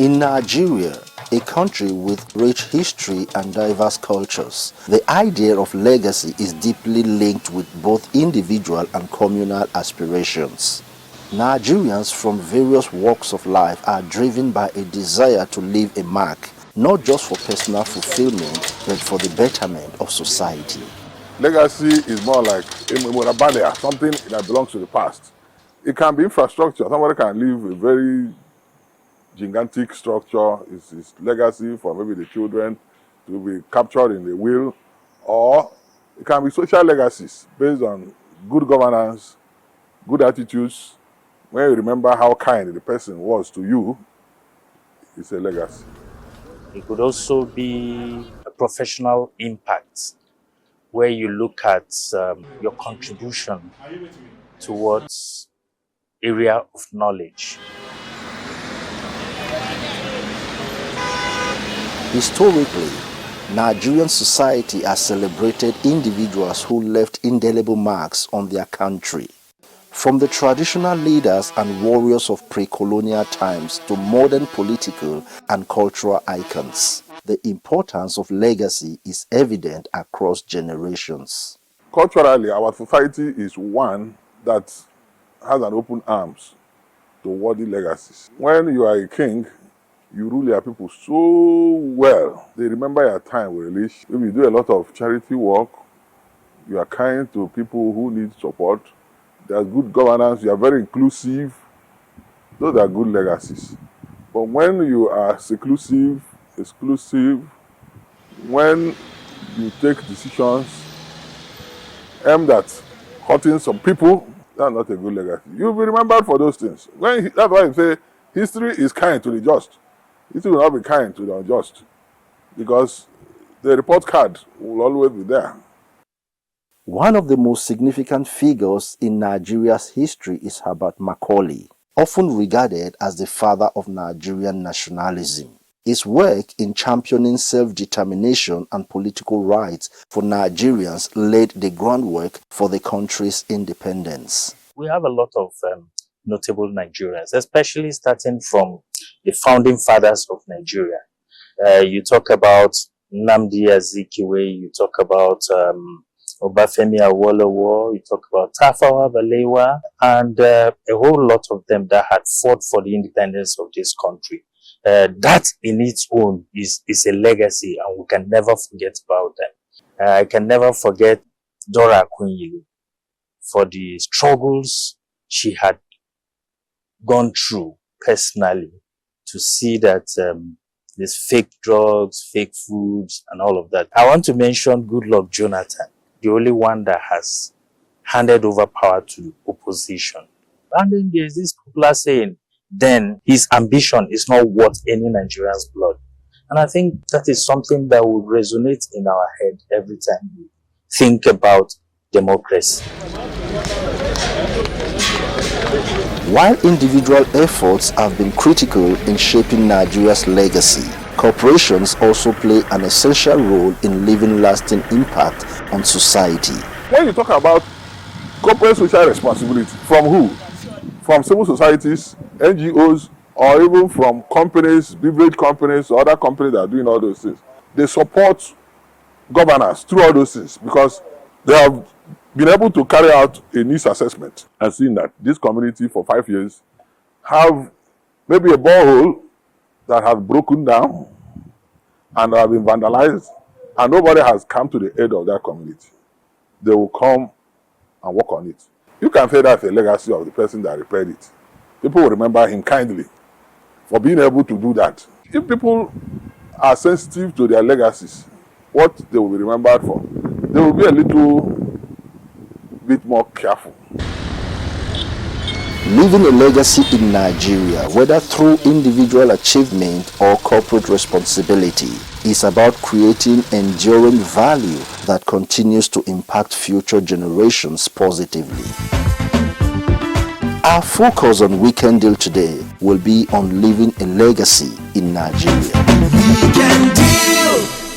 In Nigeria, a country with rich history and diverse cultures, the idea of legacy is deeply linked with both individual and communal aspirations. Nigerians from various walks of life are driven by a desire to leave a mark, not just for personal fulfillment, but for the betterment of society. Legacy is more like a memorabilia, something that belongs to the past. It can be infrastructure. Somebody can leave a very gigantic structure, is legacy for maybe the children to be captured in the will, or it can be social legacies based on good governance, good attitudes. When you remember how kind the person was to you, it's a legacy. It could also be a professional impact, where you look at your contribution towards area of knowledge. Historically, Nigerian society has celebrated individuals who left indelible marks on their country. From the traditional leaders and warriors of pre-colonial times to modern political and cultural icons, the importance of legacy is evident across generations. Culturally, our society is one that has an open arms to worthy legacies. When you are a king, you rule your people so well. They remember your time with relish. If you do a lot of charity work, you are kind to people who need support. There's good governance, you are very inclusive. Those are good legacies. But when you are seclusive, exclusive, when you take decisions aimed at hurting some people, that's not a good legacy. You'll be remembered for those things. That's why you say history is kind to the just. History will not be kind to the unjust, because the report card will always be there. One of the most significant figures in Nigeria's history is Herbert Macaulay, often regarded as the father of Nigerian nationalism. His work in championing self-determination and political rights for Nigerians laid the groundwork for the country's independence. We have a lot of notable Nigerians, especially starting from the founding fathers of Nigeria. You talk about Nnamdi Azikiwe, you talk about Obafemi Awolowo, you talk about Tafawa Balewa, and a whole lot of them that had fought for the independence of this country. That in its own is a legacy, and we can never forget about them. I can never forget Dora Akunyili for the struggles she had gone through personally to see that there's fake drugs, fake foods, and all of that. I want to mention Goodluck Jonathan, the only one that has handed over power to opposition. And then there's this popular saying, then his ambition is not worth any Nigerian's blood. And I think that is something that will resonate in our head every time we think about democracy. While individual efforts have been critical in shaping Nigeria's legacy, corporations also play an essential role in leaving lasting impact on society. When you talk about corporate social responsibility, from who? From civil societies, NGOs, or even from companies, beverage companies, or other companies that are doing all those things. They support governance through all those things because they have been able to carry out a needs assessment and seen that this community for 5 years have maybe a borehole that has broken down and have been vandalized, and nobody has come to the aid of that community. They will come and work on it. You can say that's a legacy of the person that repaired it. People will remember him kindly for being able to do that. If people are sensitive to their legacies, what they will be remembered for, they will be a little bit more careful. Leaving a legacy in Nigeria, whether through individual achievement or corporate responsibility, is about creating enduring value that continues to impact future generations positively. Our focus on Weekend Deal today will be on leaving a legacy in Nigeria.